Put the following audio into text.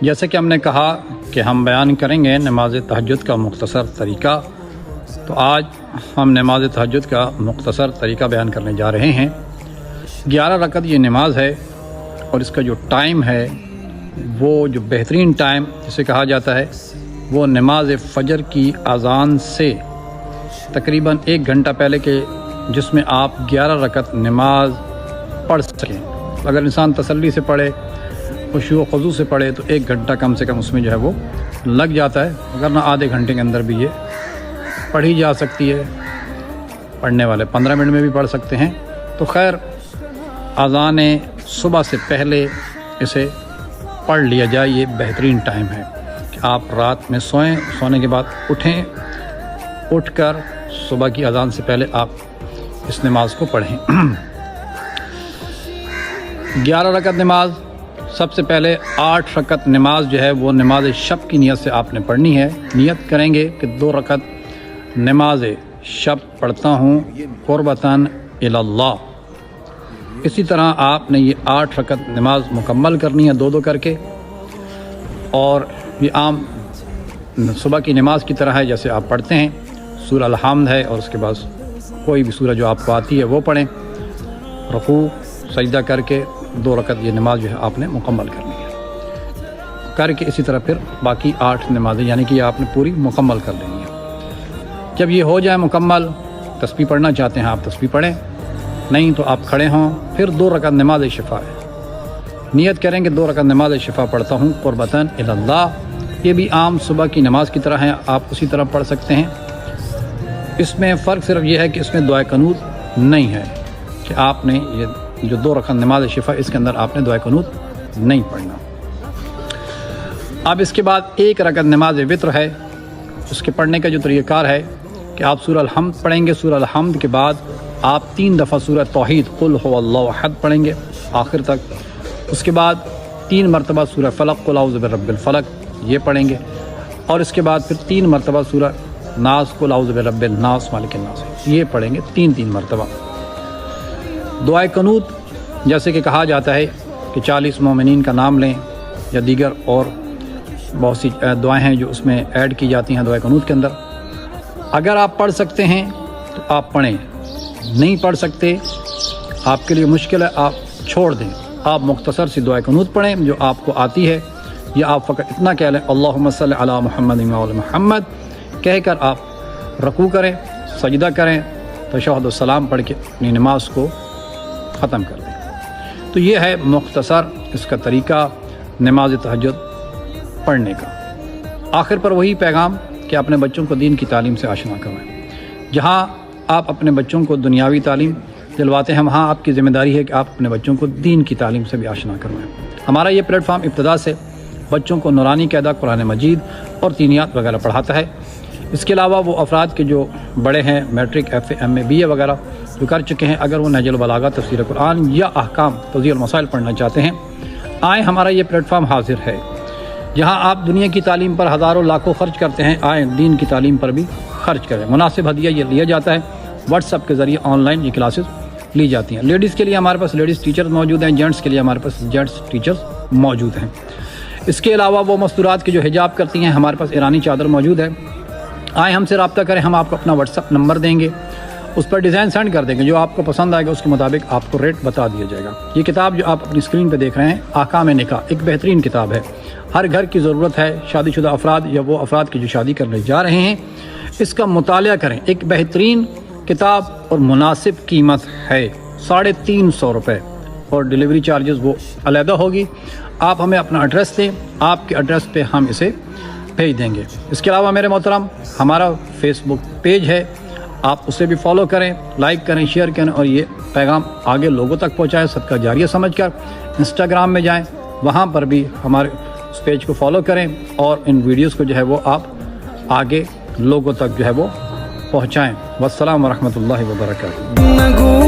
جیسے کہ ہم نے کہا کہ ہم بیان کریں گے نماز تہجد کا مختصر طریقہ، تو آج ہم نماز تہجد کا مختصر طریقہ بیان کرنے جا رہے ہیں۔ 11 رکعت یہ نماز ہے، اور اس کا جو ٹائم ہے وہ جو بہترین ٹائم جسے کہا جاتا ہے وہ نماز فجر کی اذان سے تقریباً 1 گھنٹہ پہلے کے، جس میں آپ 11 رکعت نماز پڑھ سکیں۔ اگر انسان تسلی سے پڑھے، خشوع و خضوع سے پڑھے، تو 1 گھنٹہ کم سے کم اس میں جو ہے وہ لگ جاتا ہے، ورنہ آدھے گھنٹے کے اندر بھی یہ پڑھی جا سکتی ہے۔ پڑھنے والے 15 منٹ میں بھی پڑھ سکتے ہیں۔ تو خیر، اذان صبح سے پہلے اسے پڑھ لیا جائے، یہ بہترین ٹائم ہے کہ آپ رات میں سوئیں، سونے کے بعد اٹھ کر صبح کی اذان سے پہلے آپ اس نماز کو پڑھیں۔ 11 رکعت نماز، سب سے پہلے 8 رکعت نماز جو ہے وہ نماز شب کی نیت سے آپ نے پڑھنی ہے۔ نیت کریں گے کہ 2 رکعت نماز شب پڑھتا ہوں قربتاً الی اللہ۔ اسی طرح آپ نے یہ 8 رکعت نماز مکمل کرنی ہے 2 کر کے، اور یہ عام صبح کی نماز کی طرح ہے جیسے آپ پڑھتے ہیں۔ سورہ الحمد ہے، اور اس کے بعد کوئی بھی سورہ جو آپ کو آتی ہے وہ پڑھیں، رکوع سجدہ کر کے 2 رکعت یہ نماز جو ہے آپ نے مکمل کرنی ہے کر کے، اسی طرح پھر باقی 8 نمازیں یعنی کہ آپ نے پوری مکمل کر لینی ہے۔ جب یہ ہو جائے مکمل، تسبیح پڑھنا چاہتے ہیں آپ تسبیح پڑھیں، نہیں تو آپ کھڑے ہوں، پھر 2 رکعت نماز شفا ہے۔ نیت کریں کہ 2 رکعت نماز شفا پڑھتا ہوں قربتاً الی اللہ۔ یہ بھی عام صبح کی نماز کی طرح ہے، آپ اسی طرح پڑھ سکتے ہیں۔ اس میں فرق صرف یہ ہے کہ اس میں دعائے قنوت نہیں ہے، کہ آپ نے یہ جو 2 رکعت نماز شفا، اس کے اندر آپ نے دعائے قنوت نہیں پڑھنا۔ اب اس کے بعد 1 رکعت نماز وتر ہے، اس کے پڑھنے کا جو طریقہ کار ہے کہ آپ سورہ الحمد پڑھیں گے۔ سورہ الحمد کے بعد آپ 3 دفعہ سورہ توحید قل هو اللہ احد پڑھیں گے آخر تک۔ اس کے بعد 3 مرتبہ سورہ فلق قل اعوذ برب الفلق یہ پڑھیں گے، اور اس کے بعد پھر 3 مرتبہ سورہ ناس قل اعوذ برب الناس مالک الناس یہ پڑھیں گے 3 مرتبہ۔ دعائے قنوت جیسے کہ کہا جاتا ہے کہ 40 مومنین کا نام لیں، یا دیگر اور بہت سی دعائیں ہیں جو اس میں ایڈ کی جاتی ہیں دعائے قنوت کے اندر۔ اگر آپ پڑھ سکتے ہیں تو آپ پڑھیں، نہیں پڑھ سکتے، آپ کے لیے مشکل ہے، آپ چھوڑ دیں۔ آپ مختصر سی دعائے قنوت پڑھیں جو آپ کو آتی ہے، یا آپ فقط اتنا کہہ لیں اللہم صلی علی محمد و علی محمد کہہ کر آپ رکوع کریں، سجدہ کریں، تشہد و سلام پڑھ کے اپنی نماز کو ختم کر دیں۔ تو یہ ہے مختصر اس کا طریقہ نماز تہجد پڑھنے کا۔ آخر پر وہی پیغام کہ اپنے بچوں کو دین کی تعلیم سے آشنا کروائیں۔ جہاں آپ اپنے بچوں کو دنیاوی تعلیم دلواتے ہیں، وہاں آپ کی ذمہ داری ہے کہ آپ اپنے بچوں کو دین کی تعلیم سے بھی آشنا کروائیں۔ ہمارا یہ پلیٹ فارم ابتدا سے بچوں کو نورانی قاعدہ، قرآن مجید اور دینیات وغیرہ پڑھاتا ہے۔ اس کے علاوہ وہ افراد کے جو بڑے ہیں، میٹرک، FA، MA، BA وغیرہ جو کر چکے ہیں، اگر وہ نہج البلاغہ، تفسیر قرآن یا احکام، توضیح المسائل پڑھنا چاہتے ہیں، آئیں، ہمارا یہ پلیٹ فارم حاضر ہے۔ جہاں آپ دنیا کی تعلیم پر ہزاروں لاکھوں خرچ کرتے ہیں، آئیں دین کی تعلیم پر بھی خرچ کریں۔ مناسب ہدیہ یہ لیا جاتا ہے، واٹس ایپ کے ذریعے آن لائن یہ کلاسز لی جاتی ہیں۔ لیڈیز کے لیے ہمارے پاس لیڈیز ٹیچرز موجود ہیں، جینٹس کے لیے ہمارے پاس جینٹس ٹیچرز موجود ہیں۔ اس کے علاوہ وہ مستورات کے جو حجاب کرتی ہیں، ہمارے پاس ایرانی چادر موجود ہے۔ آئیں ہم سے رابطہ کریں، ہم آپ کو اپنا واٹس ایپ نمبر دیں گے، اس پر ڈیزائن سینڈ کر دیں گے، جو آپ کو پسند آئے گا اس کے مطابق آپ کو ریٹ بتا دیا جائے گا۔ یہ کتاب جو آپ اپنی اسکرین پہ دیکھ رہے ہیں، احکام نکاح، ایک بہترین کتاب ہے، ہر گھر کی ضرورت ہے۔ شادی شدہ افراد یا وہ افراد کی جو شادی کرنے جا رہے ہیں، اس کا مطالعہ کریں۔ ایک بہترین کتاب اور مناسب قیمت ہے، 350 روپے، اور ڈیلیوری چارجز وہ علیحدہ ہوگی۔ آپ ہمیں اپنا ایڈریس دیں، آپ کے ایڈریس پہ ہم اسے بھیج دیں گے۔ اس کے علاوہ میرے محترم، ہمارا فیس بک پیج ہے، آپ اسے بھی فالو کریں، لائک کریں، شیئر کریں، اور یہ پیغام آگے لوگوں تک پہنچائیں صدقہ جاریہ سمجھ کر۔ انسٹاگرام میں جائیں، وہاں پر بھی ہمارے اس پیج کو فالو کریں، اور ان ویڈیوز کو جو ہے وہ آپ آگے لوگوں تک جو ہے وہ پہنچائیں۔ والسلام ورحمۃ اللہ وبرکاتہ۔